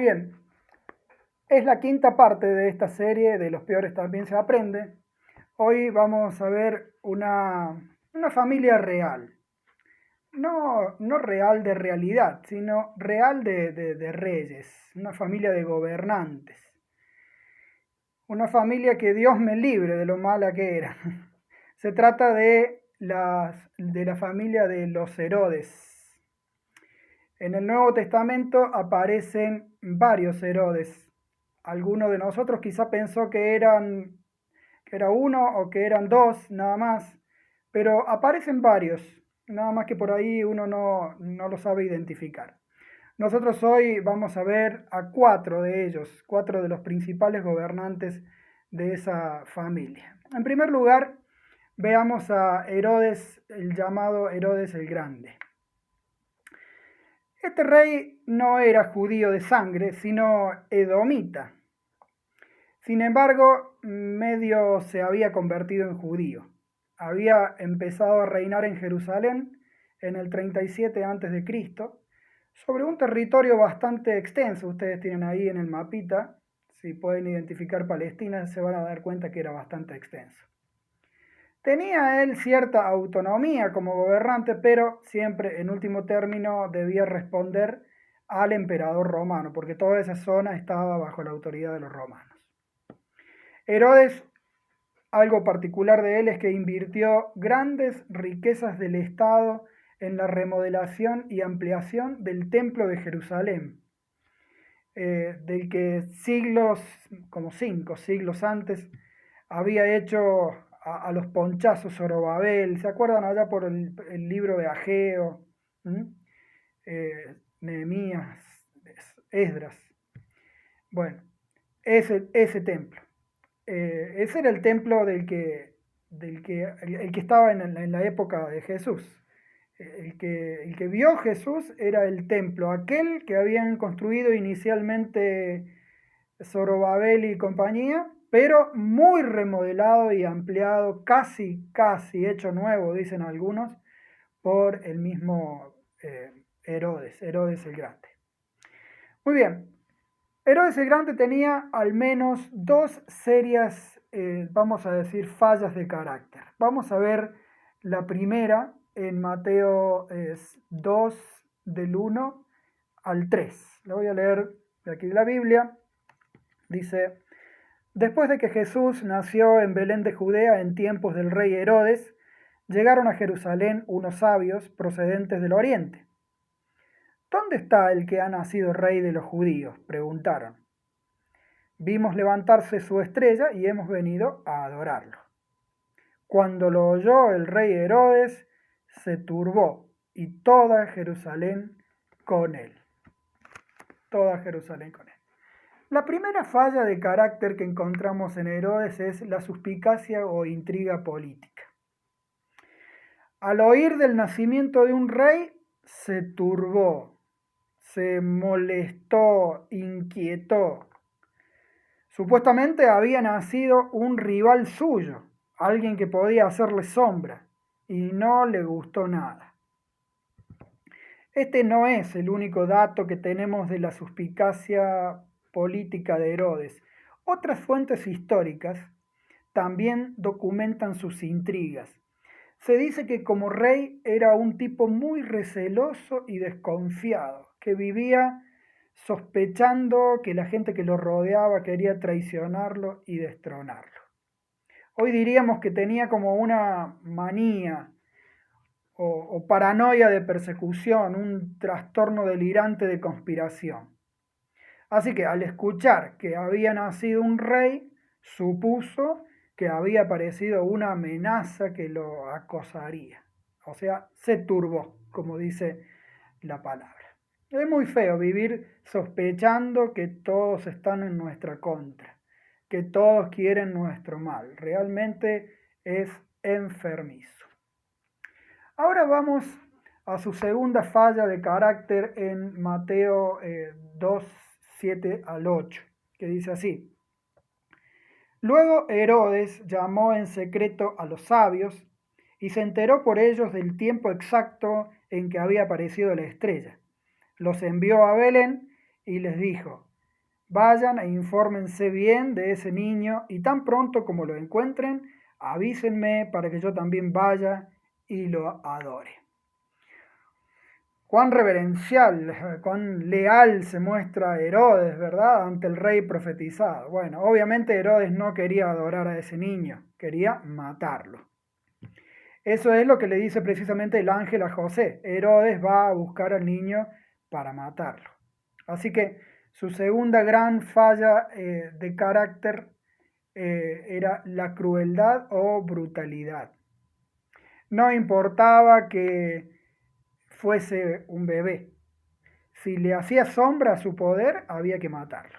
Bien, es la quinta parte de esta serie de Los peores también se aprende. Hoy vamos a ver una familia real. No real de realidad, sino real de reyes, una familia de gobernantes. Una familia que Dios me libre de lo mala que era. Se trata de la familia de los Herodes. En el Nuevo Testamento aparecen varios Herodes. Alguno de nosotros quizá pensó que era uno o que eran dos nada más, pero aparecen varios, nada más que por ahí uno no lo sabe identificar. Nosotros hoy vamos a ver a cuatro de ellos, cuatro de los principales gobernantes de esa familia. En primer lugar, veamos a Herodes, el llamado Herodes el Grande. Este rey no era judío de sangre, sino edomita. Sin embargo, medio se había convertido en judío. Había empezado a reinar en Jerusalén en el 37 a.C., sobre un territorio bastante extenso. Ustedes tienen ahí en el mapita, si pueden identificar Palestina, se van a dar cuenta que era bastante extenso. Tenía él cierta autonomía como gobernante, pero siempre en último término debía responder al emperador romano, porque toda esa zona estaba bajo la autoridad de los romanos. Herodes, algo particular de él es que invirtió grandes riquezas del Estado en la remodelación y ampliación del Templo de Jerusalén, del que siglos, como 5 siglos antes, había hecho a los ponchazos Zorobabel. ¿Se acuerdan allá por el libro de Ageo? Nehemías, Esdras. Bueno, ese templo. Ese era el templo el que estaba en la época de Jesús. El que vio Jesús era el templo, aquel que habían construido inicialmente Zorobabel y compañía, pero muy remodelado y ampliado, casi hecho nuevo, dicen algunos, por el mismo Herodes el Grande. Muy bien, Herodes el Grande tenía al menos dos serias, vamos a decir, fallas de carácter. Vamos a ver la primera en Mateo 2, del 1 al 3. La voy a leer de aquí de la Biblia. Dice: después de que Jesús nació en Belén de Judea en tiempos del rey Herodes, llegaron a Jerusalén unos sabios procedentes del oriente. ¿Dónde está el que ha nacido rey de los judíos?, preguntaron. Vimos levantarse su estrella y hemos venido a adorarlo. Cuando lo oyó el rey Herodes, se turbó, y toda Jerusalén con él. Toda Jerusalén con él. La primera falla de carácter que encontramos en Herodes es la suspicacia o intriga política. Al oír del nacimiento de un rey, se turbó, se molestó, inquietó. Supuestamente había nacido un rival suyo, alguien que podía hacerle sombra, y no le gustó nada. Este no es el único dato que tenemos de la suspicacia política de Herodes. Otras fuentes históricas también documentan sus intrigas. Se dice que como rey era un tipo muy receloso y desconfiado, que vivía sospechando que la gente que lo rodeaba quería traicionarlo y destronarlo. Hoy diríamos que tenía como una manía o paranoia de persecución, un trastorno delirante de conspiración. Así que al escuchar que había nacido un rey, supuso que había aparecido una amenaza que lo acosaría. O sea, se turbó, como dice la palabra. Es muy feo vivir sospechando que todos están en nuestra contra, que todos quieren nuestro mal. Realmente es enfermizo. Ahora vamos a su segunda falla de carácter en Mateo 2, 7 al 8, que dice así: luego Herodes llamó en secreto a los sabios y se enteró por ellos del tiempo exacto en que había aparecido la estrella. Los envió a Belén y les dijo: Vayan e infórmense bien de ese niño y tan pronto como lo encuentren, avísenme para que yo también vaya y lo adore. Cuán reverencial, cuán leal se muestra Herodes, ¿verdad?, ante el rey profetizado. Bueno, obviamente Herodes no quería adorar a ese niño, quería matarlo. Eso es lo que le dice precisamente el ángel a José. Herodes va a buscar al niño para matarlo. Así que su segunda gran falla de carácter era la crueldad o brutalidad. No importaba que fuese un bebé. Si le hacía sombra a su poder, había que matarlo.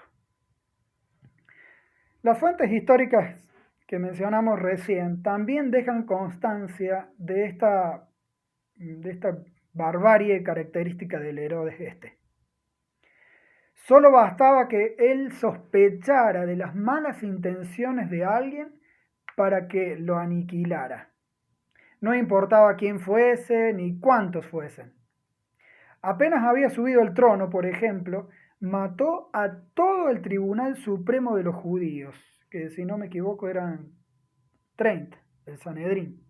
Las fuentes históricas que mencionamos recién también dejan constancia de esta barbarie característica del Herodes este. Solo bastaba que él sospechara de las malas intenciones de alguien para que lo aniquilara. No importaba quién fuese ni cuántos fuesen. Apenas había subido al trono, por ejemplo, mató a todo el Tribunal Supremo de los Judíos, que si no me equivoco eran 30, el Sanedrín.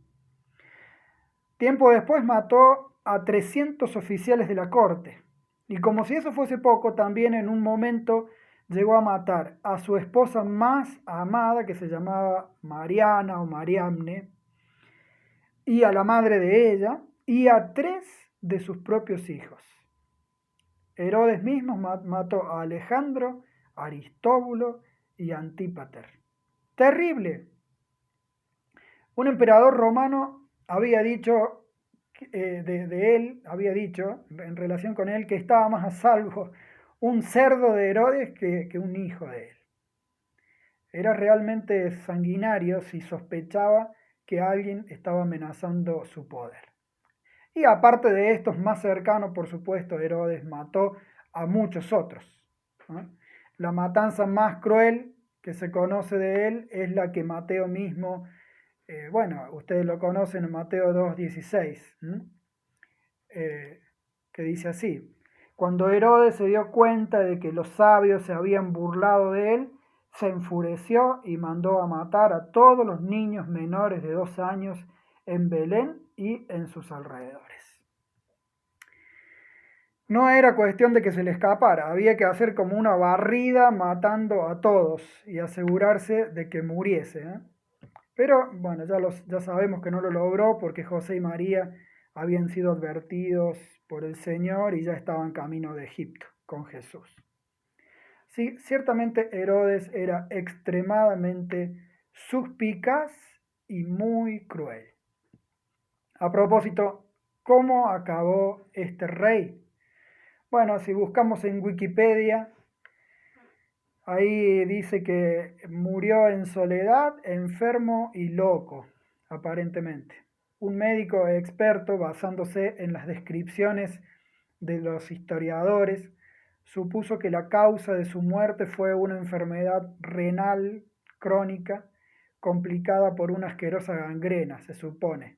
Tiempo después mató a 300 oficiales de la corte. Y como si eso fuese poco, también en un momento llegó a matar a su esposa más amada, que se llamaba Mariana o Mariamne, y a la madre de ella, y a 3 de sus propios hijos. Herodes mismo mató a Alejandro, Aristóbulo y Antípater. Terrible. Un emperador romano había dicho de él, había dicho en relación con él que estaba más a salvo un cerdo de Herodes que un hijo de él. Era realmente sanguinario si sospechaba que alguien estaba amenazando su poder. Y aparte de estos más cercanos, por supuesto, Herodes mató a muchos otros, ¿no? La matanza más cruel que se conoce de él es la que Mateo mismo, bueno, ustedes lo conocen en Mateo 2:16, que dice así: cuando Herodes se dio cuenta de que los sabios se habían burlado de él, se enfureció y mandó a matar a todos los niños menores de 2 años en Belén y en sus alrededores. No era cuestión de que se le escapara, había que hacer como una barrida matando a todos y asegurarse de que muriese, ¿eh? Pero bueno, ya sabemos que no lo logró porque José y María habían sido advertidos por el Señor y ya estaban camino de Egipto con Jesús. Sí, ciertamente Herodes era extremadamente suspicaz y muy cruel. A propósito, ¿cómo acabó este rey? Bueno, si buscamos en Wikipedia, ahí dice que murió en soledad, enfermo y loco, aparentemente. Un médico experto, basándose en las descripciones de los historiadores, supuso que la causa de su muerte fue una enfermedad renal crónica complicada por una asquerosa gangrena, se supone.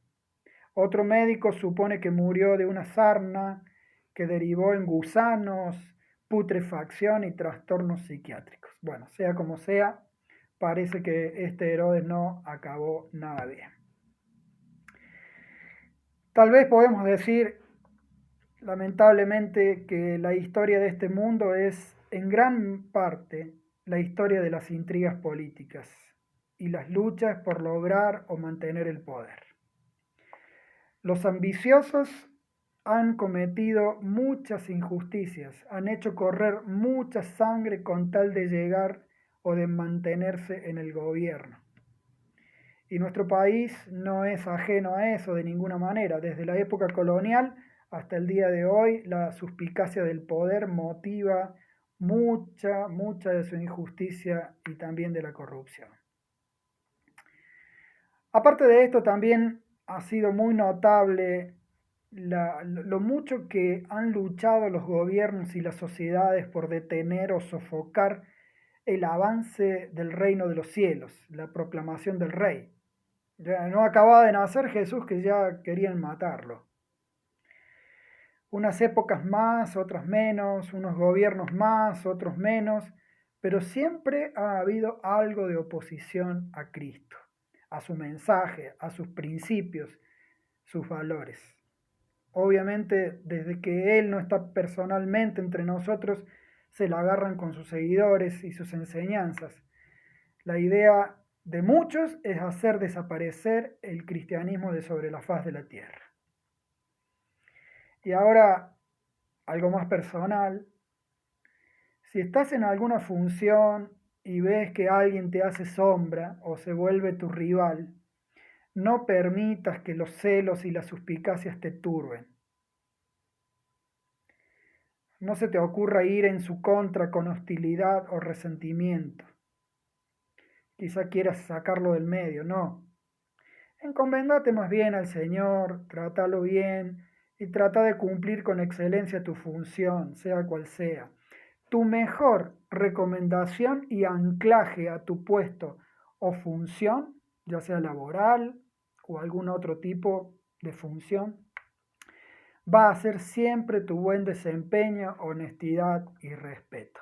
Otro médico supone que murió de una sarna que derivó en gusanos, putrefacción y trastornos psiquiátricos. Bueno, sea como sea, parece que este Herodes no acabó nada bien. Tal vez podemos decir, lamentablemente, que la historia de este mundo es en gran parte la historia de las intrigas políticas y las luchas por lograr o mantener el poder. Los ambiciosos han cometido muchas injusticias, han hecho correr mucha sangre con tal de llegar o de mantenerse en el gobierno. Y nuestro país no es ajeno a eso de ninguna manera. Desde la época colonial hasta el día de hoy, la suspicacia del poder motiva mucha de su injusticia y también de la corrupción. Aparte de esto, también ha sido muy notable lo mucho que han luchado los gobiernos y las sociedades por detener o sofocar el avance del reino de los cielos, la proclamación del rey. Ya no acababa de nacer Jesús que ya querían matarlo. Unas épocas más, otras menos, unos gobiernos más, otros menos, pero siempre ha habido algo de oposición a Cristo, a su mensaje, a sus principios, sus valores. Obviamente, desde que Él no está personalmente entre nosotros, se la agarran con sus seguidores y sus enseñanzas. La idea de muchos es hacer desaparecer el cristianismo de sobre la faz de la tierra. Y ahora, algo más personal. Si estás en alguna función y ves que alguien te hace sombra o se vuelve tu rival, no permitas que los celos y las suspicacias te turben. No se te ocurra ir en su contra con hostilidad o resentimiento. Quizá quieras sacarlo del medio, no. Encomendate más bien al Señor, trátalo bien y trata de cumplir con excelencia tu función, sea cual sea. Tu mejor recomendación y anclaje a tu puesto o función, ya sea laboral o algún otro tipo de función, va a ser siempre tu buen desempeño, honestidad y respeto.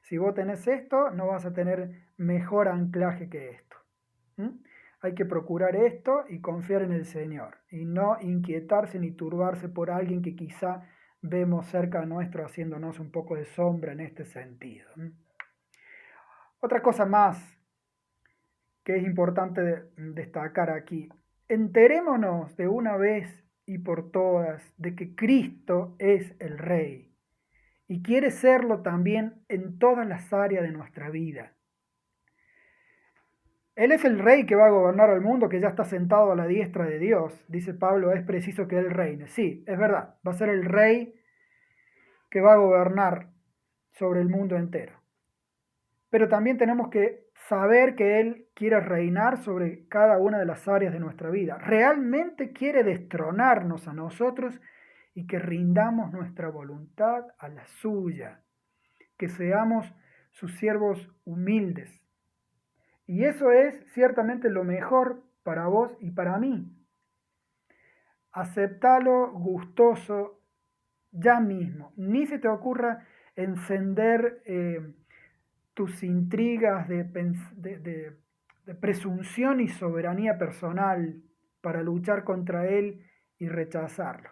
Si vos tenés esto, no vas a tener mejor anclaje que esto. ¿Mm? Hay que procurar esto y confiar en el Señor y no inquietarse ni turbarse por alguien que quizá vemos cerca nuestro haciéndonos un poco de sombra en este sentido. Otra cosa más que es importante destacar aquí. Enterémonos de una vez y por todas de que Cristo es el Rey y quiere serlo también en todas las áreas de nuestra vida. Él es el Rey que va a gobernar al mundo, que ya está sentado a la diestra de Dios. Dice Pablo, es preciso que Él reine. Sí, es verdad, va a ser el Rey que va a gobernar sobre el mundo entero. Pero también tenemos que saber que Él quiere reinar sobre cada una de las áreas de nuestra vida. Realmente quiere destronarnos a nosotros y que rindamos nuestra voluntad a la suya, que seamos sus siervos humildes. Y eso es ciertamente lo mejor para vos y para mí. Aceptalo gustoso ya mismo. Ni se te ocurra encender tus intrigas de presunción y soberanía personal para luchar contra él y rechazarlo.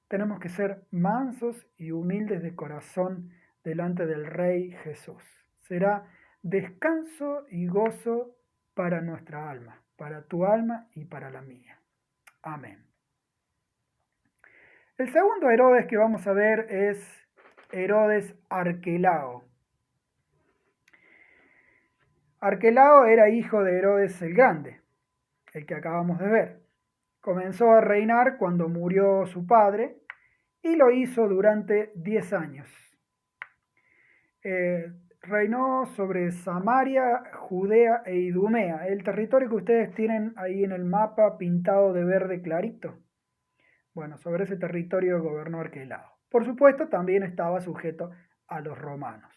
Tenemos que ser mansos y humildes de corazón delante del Rey Jesús. Será descanso y gozo para nuestra alma, para tu alma y para la mía. Amén. El segundo Herodes que vamos a ver es Herodes Arquelao. Arquelao era hijo de Herodes el Grande, el que acabamos de ver. Comenzó a reinar cuando murió su padre y lo hizo durante 10 años. Reinó sobre Samaria, Judea e Idumea, el territorio que ustedes tienen ahí en el mapa pintado de verde clarito. Bueno, sobre ese territorio gobernó Arquelao. Por supuesto, también estaba sujeto a los romanos.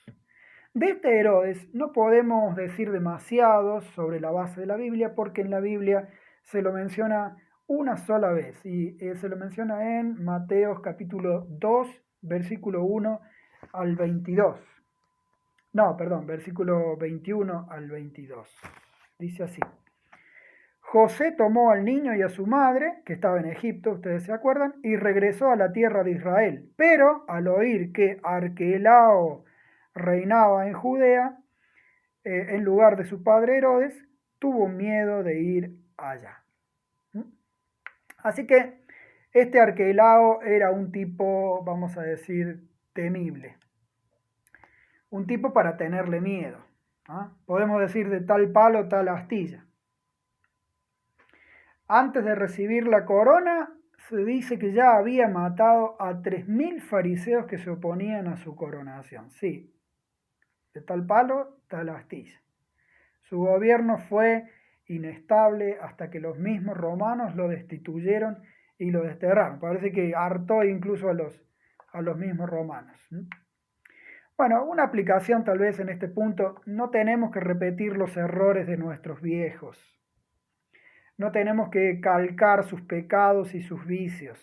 De este Herodes no podemos decir demasiado sobre la base de la Biblia porque en la Biblia se lo menciona una sola vez y se lo menciona en Mateo capítulo 2, versículo 1 al 22. No, perdón, versículo 21 al 22. Dice así. José tomó al niño y a su madre, que estaba en Egipto, ustedes se acuerdan, y regresó a la tierra de Israel. Pero al oír que Arquelao reinaba en Judea, en lugar de su padre Herodes, tuvo miedo de ir allá. Así que este Arquelao era un tipo, vamos a decir, temible. Un tipo para tenerle miedo. Podemos decir de tal palo, tal astilla. Antes de recibir la corona, se dice que ya había matado a 3.000 fariseos que se oponían a su coronación. Sí, de tal palo, tal astilla. Su gobierno fue inestable hasta que los mismos romanos lo destituyeron y lo desterraron. Parece que hartó incluso a los mismos romanos. Bueno, una aplicación tal vez en este punto, no tenemos que repetir los errores de nuestros viejos. No tenemos que calcar sus pecados y sus vicios.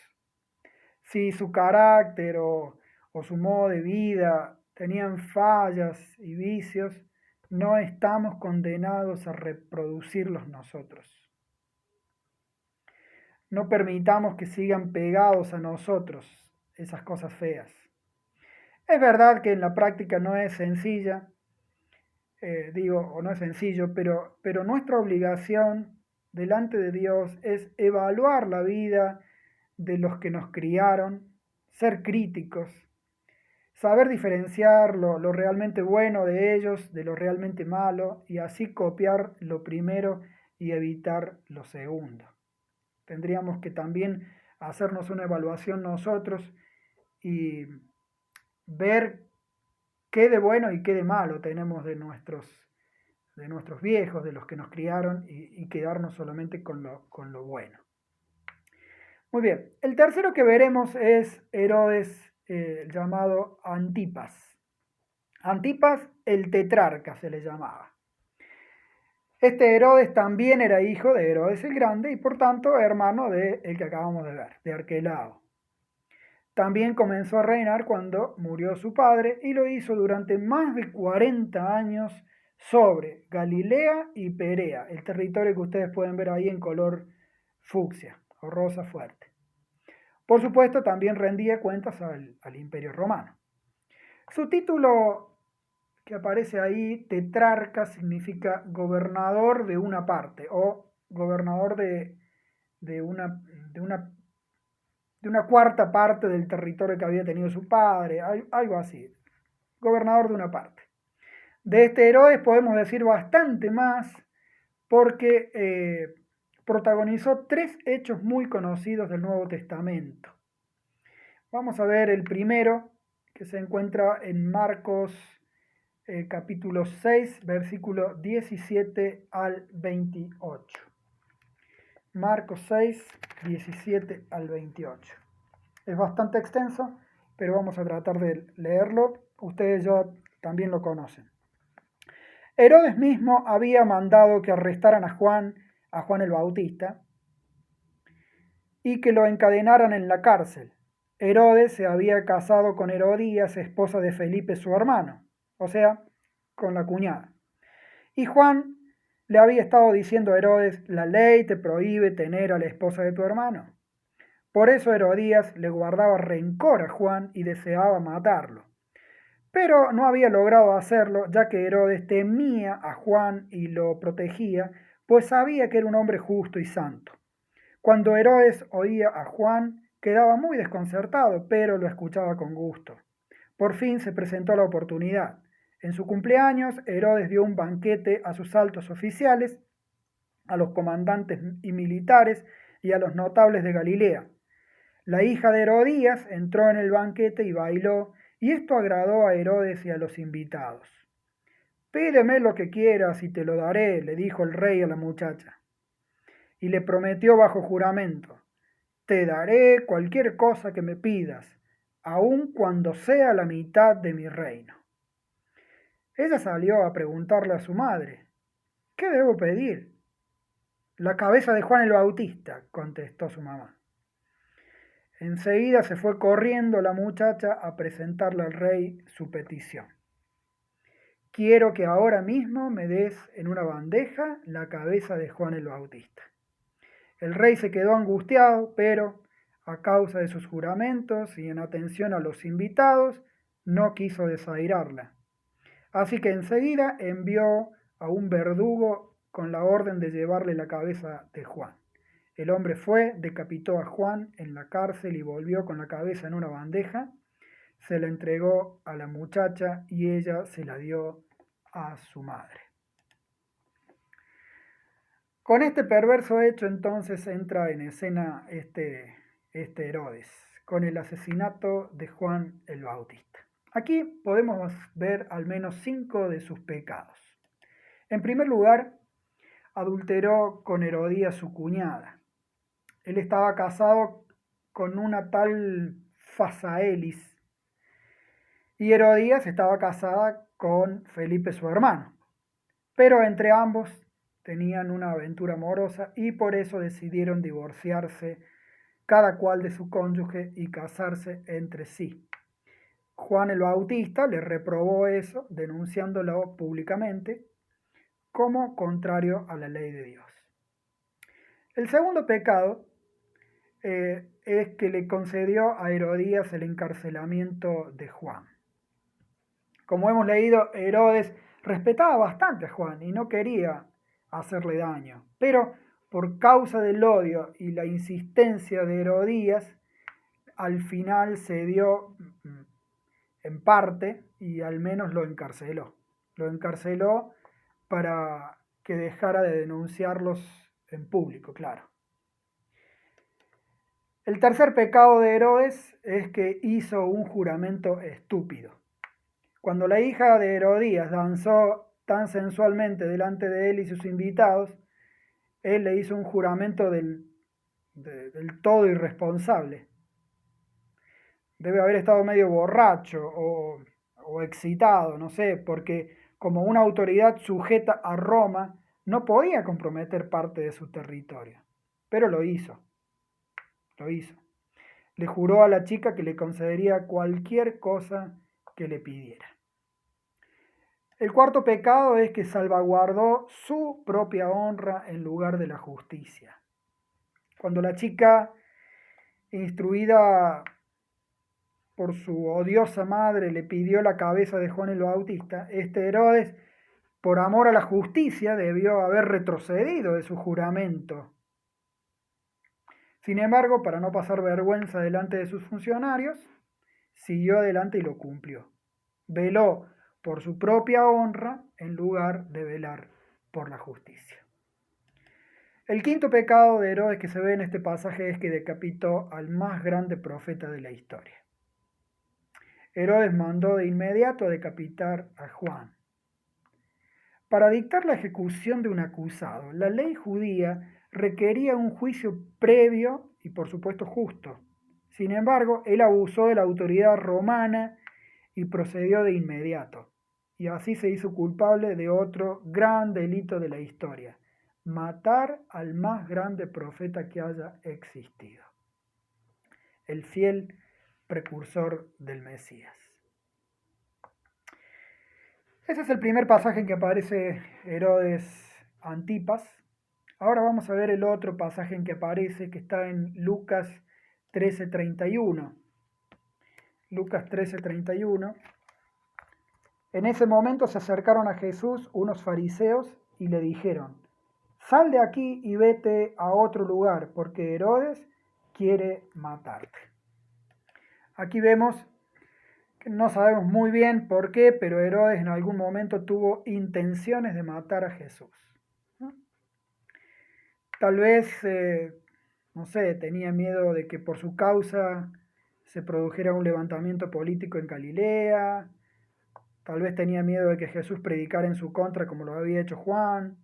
Si su carácter o su modo de vida tenían fallas y vicios, no estamos condenados a reproducirlos nosotros. No permitamos que sigan pegados a nosotros esas cosas feas. Es verdad que en la práctica no es sencilla, o no es sencillo, pero nuestra obligación delante de Dios es evaluar la vida de los que nos criaron, ser críticos, saber diferenciar lo realmente bueno de ellos de lo realmente malo y así copiar lo primero y evitar lo segundo. Tendríamos que también hacernos una evaluación nosotros y ver qué de bueno y qué de malo tenemos de nuestros viejos, de los que nos criaron y quedarnos solamente con lo bueno. Muy bien, el tercero que veremos es Herodes llamado Antipas. Antipas el tetrarca se le llamaba. Este Herodes también era hijo de Herodes el Grande y por tanto hermano de el que acabamos de ver, de Arquelao. También comenzó a reinar cuando murió su padre y lo hizo durante más de 40 años sobre Galilea y Perea, el territorio que ustedes pueden ver ahí en color fucsia o rosa fuerte. Por supuesto, también rendía cuentas al Imperio Romano. Su título que aparece ahí, tetrarca, significa gobernador de una parte o gobernador de una, de una, de una cuarta parte del territorio que había tenido su padre, algo así. Gobernador de una parte. De este Herodes podemos decir bastante más porque protagonizó 3 hechos muy conocidos del Nuevo Testamento. Vamos a ver el primero, que se encuentra en Marcos capítulo 6, versículo 17 al 28. Marcos 6, 17 al 28. Es bastante extenso, pero vamos a tratar de leerlo. Ustedes ya también lo conocen. Herodes mismo había mandado que arrestaran a Juan el Bautista, y que lo encadenaran en la cárcel. Herodes se había casado con Herodías, esposa de Felipe su hermano, o sea, con la cuñada. Y Juan le había estado diciendo a Herodes, la ley te prohíbe tener a la esposa de tu hermano. Por eso Herodías le guardaba rencor a Juan y deseaba matarlo. Pero no había logrado hacerlo, ya que Herodes temía a Juan y lo protegía, pues sabía que era un hombre justo y santo. Cuando Herodes oía a Juan, quedaba muy desconcertado, pero lo escuchaba con gusto. Por fin se presentó la oportunidad. En su cumpleaños, Herodes dio un banquete a sus altos oficiales, a los comandantes y militares y a los notables de Galilea. La hija de Herodías entró en el banquete y bailó, y esto agradó a Herodes y a los invitados. Pídeme lo que quieras y te lo daré, le dijo el rey a la muchacha. Y le prometió bajo juramento, te daré cualquier cosa que me pidas, aun cuando sea la mitad de mi reino. Ella salió a preguntarle a su madre, ¿qué debo pedir? La cabeza de Juan el Bautista, contestó su mamá. Enseguida se fue corriendo la muchacha a presentarle al rey su petición. Quiero que ahora mismo me des en una bandeja la cabeza de Juan el Bautista. El rey se quedó angustiado, pero a causa de sus juramentos y en atención a los invitados, no quiso desairarla. Así que enseguida envió a un verdugo con la orden de llevarle la cabeza de Juan. El hombre fue, decapitó a Juan en la cárcel y volvió con la cabeza en una bandeja, se la entregó a la muchacha y ella se la dio a su madre. Con este perverso hecho entonces entra en escena este Herodes, con el asesinato de Juan el Bautista. Aquí podemos ver al menos 5 de sus pecados. En primer lugar, adulteró con Herodías su cuñada. Él estaba casado con una tal Fasaelis y Herodías estaba casada con Felipe su hermano. Pero entre ambos tenían una aventura amorosa y por eso decidieron divorciarse cada cual de su cónyuge y casarse entre sí. Juan el Bautista le reprobó eso, denunciándolo públicamente como contrario a la ley de Dios. El segundo pecado es que le concedió a Herodías el encarcelamiento de Juan. Como hemos leído, Herodes respetaba bastante a Juan y no quería hacerle daño, pero por causa del odio y la insistencia de Herodías, al final cedió en parte y al menos lo encarceló. Lo encarceló para que dejara de denunciarlos en público, claro. El tercer pecado de Herodes es que hizo un juramento estúpido. Cuando la hija de Herodías danzó tan sensualmente delante de él y sus invitados, él le hizo un juramento del todo irresponsable. Debe haber estado medio borracho o excitado, no sé, porque como una autoridad sujeta a Roma, no podía comprometer parte de su territorio. Pero lo hizo. Le juró a la chica que le concedería cualquier cosa que le pidiera. El cuarto pecado es que salvaguardó su propia honra en lugar de la justicia. Cuando la chica, instruida por su odiosa madre, le pidió la cabeza de Juan el Bautista, Herodes, por amor a la justicia, debió haber retrocedido de su juramento. Sin embargo, para no pasar vergüenza delante de sus funcionarios, siguió adelante y lo cumplió. Veló por su propia honra en lugar de velar por la justicia. El quinto pecado de Herodes que se ve en este pasaje es que decapitó al más grande profeta de la historia. Herodes mandó de inmediato a decapitar a Juan. Para dictar la ejecución de un acusado, la ley judía requería un juicio previo y por supuesto justo. Sin embargo, él abusó de la autoridad romana y procedió de inmediato. Y así se hizo culpable de otro gran delito de la historia: matar al más grande profeta que haya existido, el fiel precursor del Mesías. Ese es el primer pasaje en que aparece Herodes Antipas. Ahora vamos a ver el otro pasaje en que aparece, que está en Lucas 13:31. Lucas 13:31. En ese momento se acercaron a Jesús unos fariseos y le dijeron: sal de aquí y vete a otro lugar, porque Herodes quiere matarte. Aquí vemos que no sabemos muy bien por qué, pero Herodes en algún momento tuvo intenciones de matar a Jesús. Tal vez, no sé, tenía miedo de que por su causa se produjera un levantamiento político en Galilea. Tal vez tenía miedo de que Jesús predicara en su contra como lo había hecho Juan.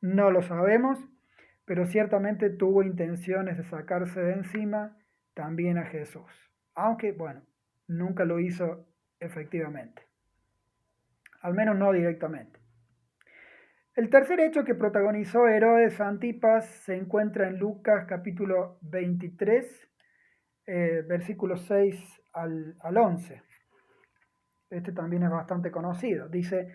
No lo sabemos, pero ciertamente tuvo intenciones de sacarse de encima también a Jesús. Aunque, bueno, nunca lo hizo efectivamente. Al menos no directamente. El tercer hecho que protagonizó Herodes Antipas se encuentra en Lucas capítulo 23, versículos 6 al 11. Este también es bastante conocido. Dice: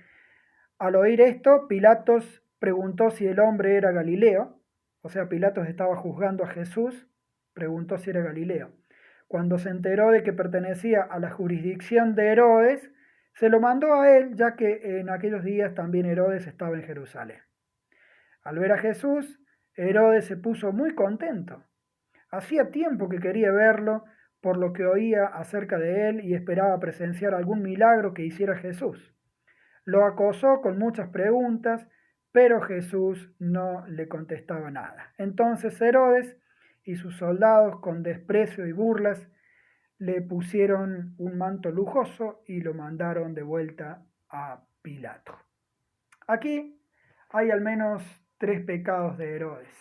al oír esto, Pilatos preguntó si el hombre era Galileo. O sea, Pilatos estaba juzgando a Jesús, preguntó si era Galileo. Cuando se enteró de que pertenecía a la jurisdicción de Herodes, se lo mandó a él, ya que en aquellos días también Herodes estaba en Jerusalén. Al ver a Jesús, Herodes se puso muy contento. Hacía tiempo que quería verlo, por lo que oía acerca de él y esperaba presenciar algún milagro que hiciera Jesús. Lo acosó con muchas preguntas, pero Jesús no le contestaba nada. Entonces Herodes y sus soldados, con desprecio y burlas, le pusieron un manto lujoso y lo mandaron de vuelta a Pilato. Aquí hay al menos 3 pecados de Herodes.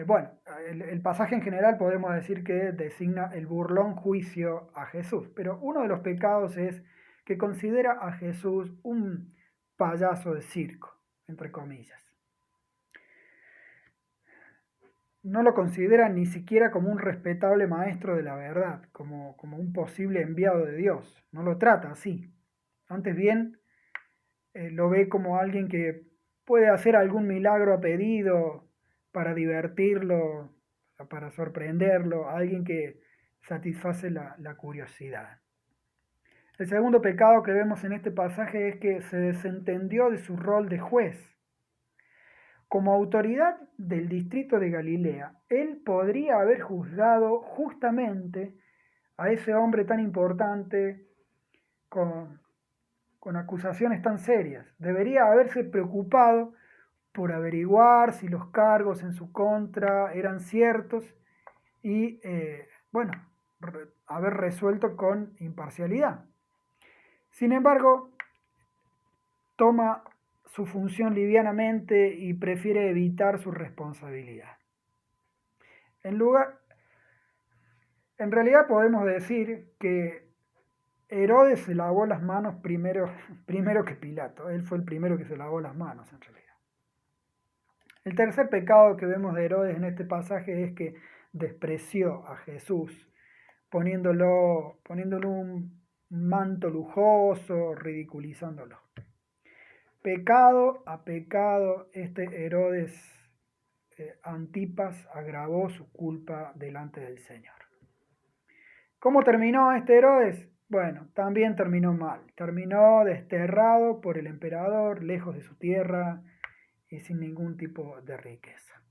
Bueno, el pasaje en general podemos decir que designa el burlón juicio a Jesús, pero uno de los pecados es que considera a Jesús un payaso de circo, entre comillas. no lo considera ni siquiera como un respetable maestro de la verdad, como un posible enviado de Dios. No lo trata así. Antes bien, lo ve como alguien que puede hacer algún milagro a pedido para divertirlo, para sorprenderlo, alguien que satisface la curiosidad. El segundo pecado que vemos en este pasaje es que se desentendió de su rol de juez. Como autoridad del distrito de Galilea, él podría haber juzgado justamente a ese hombre tan importante con, con acusaciones tan serias. Debería haberse preocupado por averiguar si los cargos en su contra eran ciertos y, bueno, haber resuelto con imparcialidad. Sin embargo, toma su función livianamente y prefiere evitar su responsabilidad. En lugar, en realidad podemos decir que Herodes se lavó las manos primero que Pilato. Él fue el primero que se lavó las manos en realidad. El tercer pecado que vemos de Herodes en este pasaje es que despreció a Jesús, poniéndole un manto lujoso, ridiculizándolo. Pecado a pecado, este Herodes Antipas agravó su culpa delante del Señor. ¿Cómo terminó este Herodes? Bueno, también terminó mal. Terminó desterrado por el emperador, lejos de su tierra y sin ningún tipo de riqueza.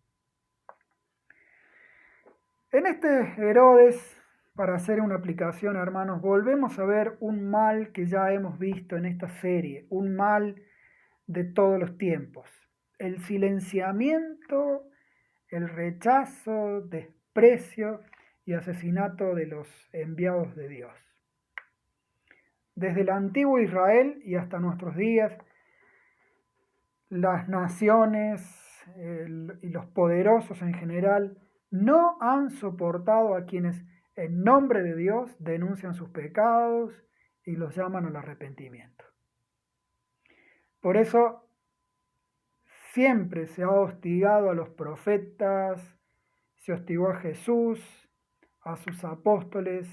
En este Herodes, para hacer una aplicación, hermanos, volvemos a ver un mal que ya hemos visto en esta serie, un mal de todos los tiempos. El silenciamiento, el rechazo, desprecio y asesinato de los enviados de Dios. Desde el antiguo Israel y hasta nuestros días, las naciones y los poderosos en general no han soportado a quienes en nombre de Dios denuncian sus pecados y los llaman al arrepentimiento. Por eso siempre se ha hostigado a los profetas, se hostigó a Jesús, a sus apóstoles,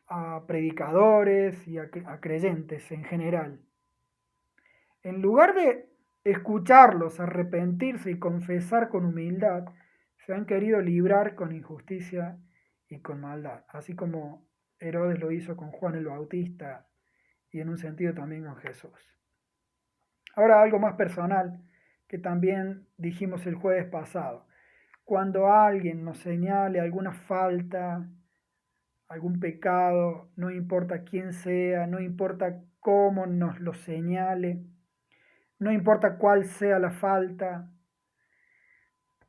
a predicadores y a creyentes en general. En lugar de escucharlos, arrepentirse y confesar con humildad, se han querido librar con injusticia y con maldad, así como Herodes lo hizo con Juan el Bautista y en un sentido también con Jesús. Ahora algo más personal que también dijimos el jueves pasado. Cuando alguien nos señale alguna falta, algún pecado, no importa quién sea, no importa cómo nos lo señale, no importa cuál sea la falta,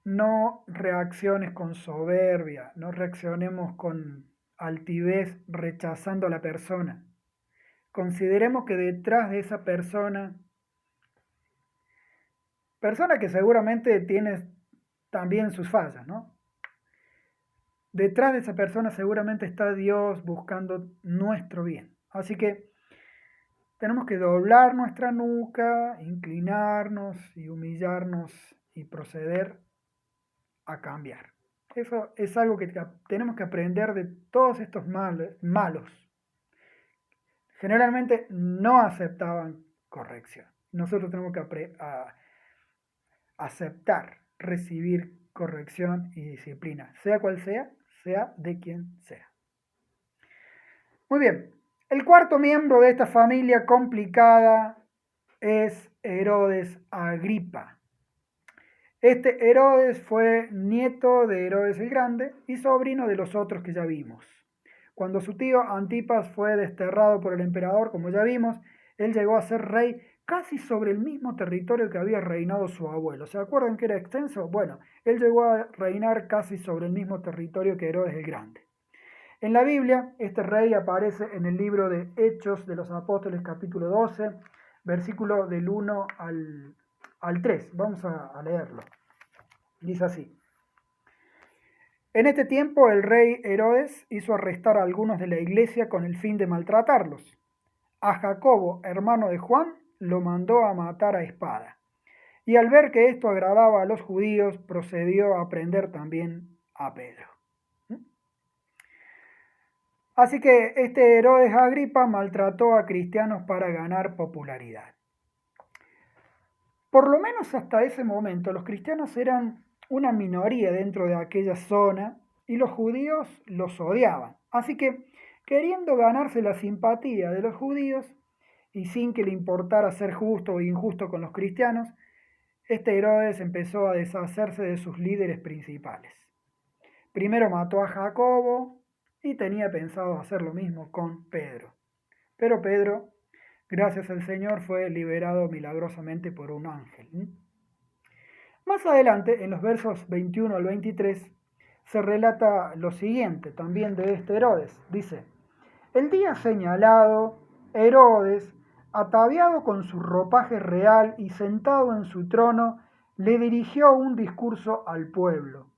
no reacciones con soberbia, no reaccionemos con altivez rechazando a la persona. Consideremos que detrás de esa persona que seguramente tiene también sus fallas, ¿no? Detrás de esa persona seguramente está Dios buscando nuestro bien. Así que tenemos que doblar nuestra nuca, inclinarnos y humillarnos y proceder a cambiar. Eso es algo que tenemos que aprender de todos estos malos. Generalmente no aceptaban corrección. Nosotros tenemos que aceptar, recibir corrección y disciplina, sea cual sea de quien sea. Muy bien, el cuarto miembro de esta familia complicada es Herodes Agripa. Este Herodes fue nieto de Herodes el Grande y sobrino de los otros que ya vimos. Cuando su tío Antipas fue desterrado por el emperador, como ya vimos, él llegó a ser rey casi sobre el mismo territorio que había reinado su abuelo. ¿Se acuerdan que era extenso? Bueno, él llegó a reinar casi sobre el mismo territorio que Herodes el Grande. En la Biblia, este rey aparece en el libro de Hechos de los Apóstoles, capítulo 12, versículo del 1 al 3. Vamos a leerlo. Dice así. En este tiempo el rey Herodes hizo arrestar a algunos de la iglesia con el fin de maltratarlos. A Jacobo, hermano de Juan, lo mandó a matar a espada. Y al ver que esto agradaba a los judíos, procedió a prender también a Pedro. Así que este Herodes Agripa maltrató a cristianos para ganar popularidad. Por lo menos hasta ese momento, los cristianos eran una minoría dentro de aquella zona y los judíos los odiaban. Así que, queriendo ganarse la simpatía de los judíos y sin que le importara ser justo o injusto con los cristianos, este Herodes empezó a deshacerse de sus líderes principales. Primero mató a Jacobo y tenía pensado hacer lo mismo con Pedro. Pero Pedro, gracias al Señor, fue liberado milagrosamente por un ángel. Más adelante, en los versos 21 al 23, se relata lo siguiente, también de este Herodes. Dice, el día señalado, Herodes, ataviado con su ropaje real y sentado en su trono, le dirigió un discurso al pueblo.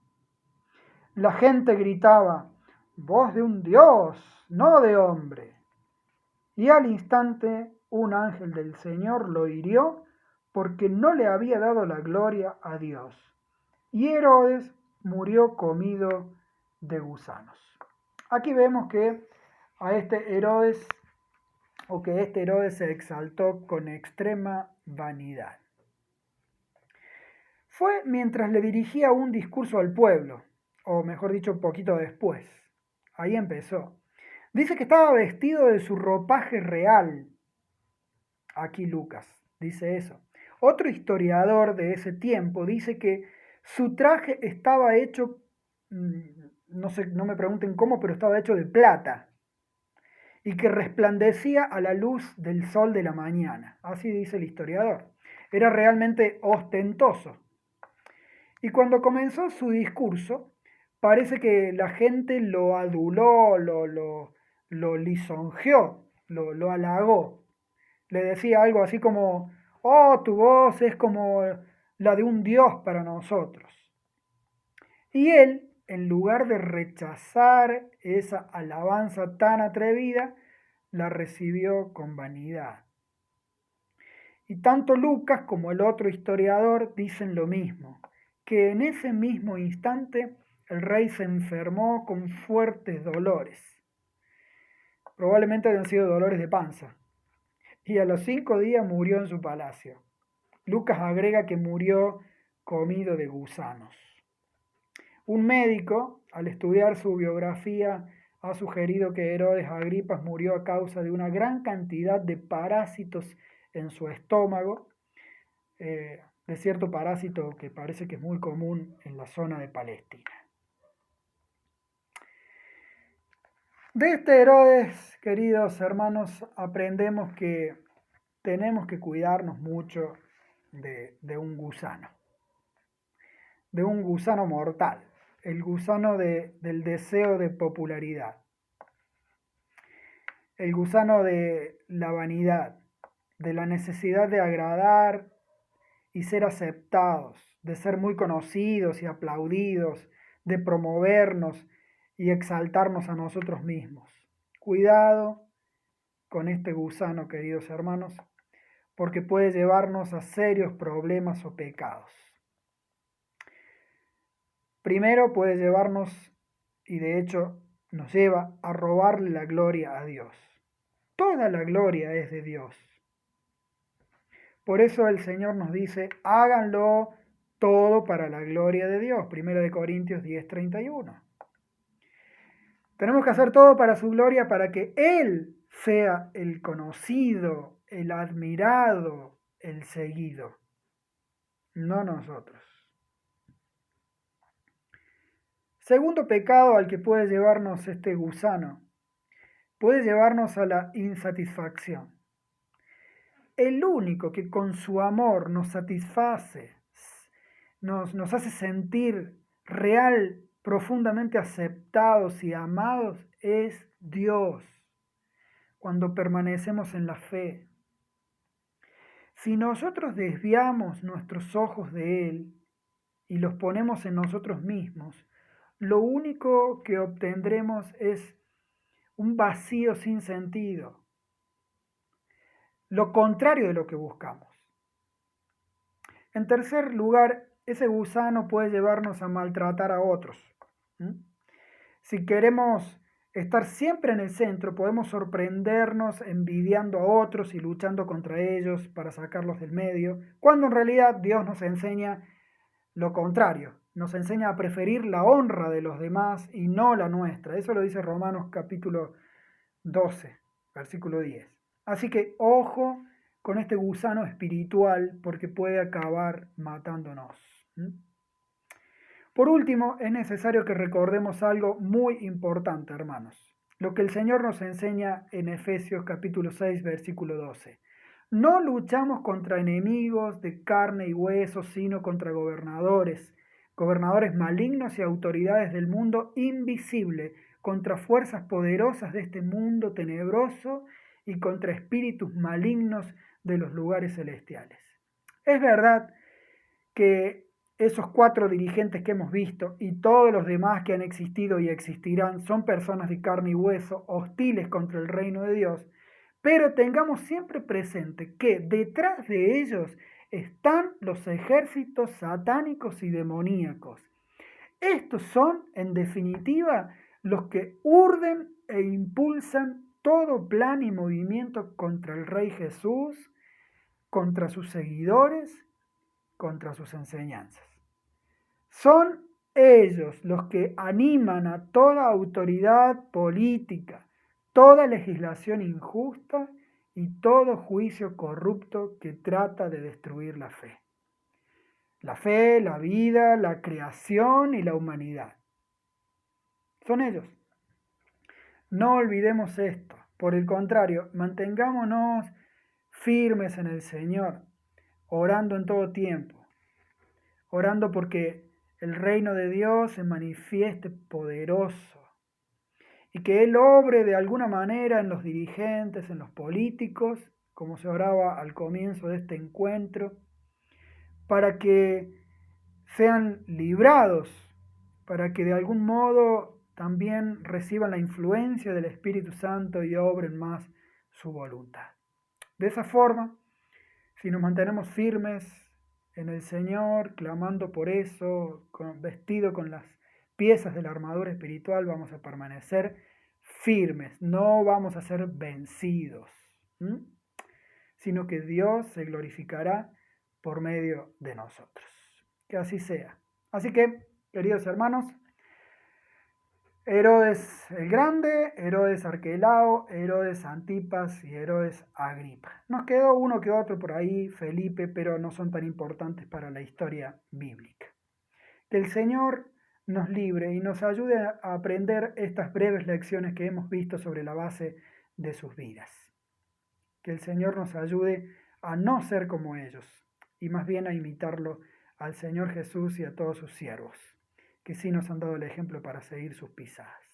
La gente gritaba, voz de un dios, no de hombre. Y al instante un ángel del Señor lo hirió porque no le había dado la gloria a Dios. Y Herodes murió comido de gusanos. Aquí vemos que a este Herodes, o que este Herodes se exaltó con extrema vanidad. Fue mientras le dirigía un discurso al pueblo, o mejor dicho, un poquito después. Ahí empezó. Dice que estaba vestido de su ropaje real. Aquí Lucas dice eso. Otro historiador de ese tiempo dice que su traje estaba hecho, no sé, no me pregunten cómo, pero estaba hecho de plata y que resplandecía a la luz del sol de la mañana. Así dice el historiador. Era realmente ostentoso. Y cuando comenzó su discurso, parece que la gente lo aduló, lo lisonjeó, lo halagó. Le decía algo así como, oh, tu voz es como la de un dios para nosotros. Y él, en lugar de rechazar esa alabanza tan atrevida, la recibió con vanidad. Y tanto Lucas como el otro historiador dicen lo mismo, que en ese mismo instante el rey se enfermó con fuertes dolores. Probablemente hayan sido dolores de panza. Y a los 5 días murió en su palacio. Lucas agrega que murió comido de gusanos. Un médico, al estudiar su biografía, ha sugerido que Herodes Agripas murió a causa de una gran cantidad de parásitos en su estómago, de cierto parásito que parece que es muy común en la zona de Palestina. De este Herodes, queridos hermanos, aprendemos que tenemos que cuidarnos mucho de un gusano mortal, el gusano del deseo de popularidad, el gusano de la vanidad, de la necesidad de agradar y ser aceptados, de ser muy conocidos y aplaudidos, de promovernos y exaltarnos a nosotros mismos. Cuidado con este gusano, queridos hermanos, porque puede llevarnos a serios problemas o pecados. Primero puede llevarnos, y de hecho nos lleva a robarle la gloria a Dios. Toda la gloria es de Dios. Por eso el Señor nos dice, háganlo todo para la gloria de Dios. 1 Corintios 10:31. Tenemos que hacer todo para su gloria, para que Él sea el conocido, el admirado, el seguido, no nosotros. Segundo pecado al que puede llevarnos este gusano, puede llevarnos a la insatisfacción. El único que con su amor nos satisface, nos hace sentir real, profundamente aceptados y amados, es Dios, cuando permanecemos en la fe. Si nosotros desviamos nuestros ojos de Él y los ponemos en nosotros mismos, lo único que obtendremos es un vacío sin sentido, lo contrario de lo que buscamos. En tercer lugar, ese gusano puede llevarnos a maltratar a otros. ¿Mm? Si queremos estar siempre en el centro, podemos sorprendernos envidiando a otros y luchando contra ellos para sacarlos del medio, cuando en realidad Dios nos enseña lo contrario, nos enseña a preferir la honra de los demás y no la nuestra. Eso lo dice Romanos capítulo 12, versículo 10. Así que ojo con este gusano espiritual porque puede acabar matándonos. ¿Mm? Por último, es necesario que recordemos algo muy importante, hermanos. Lo que el Señor nos enseña en Efesios capítulo 6, versículo 12. No luchamos contra enemigos de carne y hueso, sino contra gobernadores malignos y autoridades del mundo invisible, contra fuerzas poderosas de este mundo tenebroso y contra espíritus malignos de los lugares celestiales. Es verdad que esos 4 dirigentes que hemos visto y todos los demás que han existido y existirán son personas de carne y hueso, hostiles contra el reino de Dios, pero tengamos siempre presente que detrás de ellos están los ejércitos satánicos y demoníacos. Estos son, en definitiva, los que urden e impulsan todo plan y movimiento contra el Rey Jesús, contra sus seguidores, contra sus enseñanzas. Son ellos los que animan a toda autoridad política, toda legislación injusta y todo juicio corrupto que trata de destruir la fe. La fe, la vida, la creación y la humanidad. Son ellos. No olvidemos esto. Por el contrario, mantengámonos firmes en el Señor, orando en todo tiempo, orando porque el reino de Dios se manifieste poderoso y que Él obre de alguna manera en los dirigentes, en los políticos, como se oraba al comienzo de este encuentro, para que sean librados, para que de algún modo también reciban la influencia del Espíritu Santo y obren más su voluntad. De esa forma, si nos mantenemos firmes en el Señor, clamando por eso, vestido con las piezas de la armadura espiritual, vamos a permanecer firmes, no vamos a ser vencidos, sino que Dios se glorificará por medio de nosotros. Que así sea. Así que, queridos hermanos, Herodes el Grande, Herodes Arquelao, Herodes Antipas y Herodes Agripa. Nos quedó uno que otro por ahí, Felipe, pero no son tan importantes para la historia bíblica. Que el Señor nos libre y nos ayude a aprender estas breves lecciones que hemos visto sobre la base de sus vidas. Que el Señor nos ayude a no ser como ellos y más bien a imitarlo al Señor Jesús y a todos sus siervos, que sí nos han dado el ejemplo para seguir sus pisadas.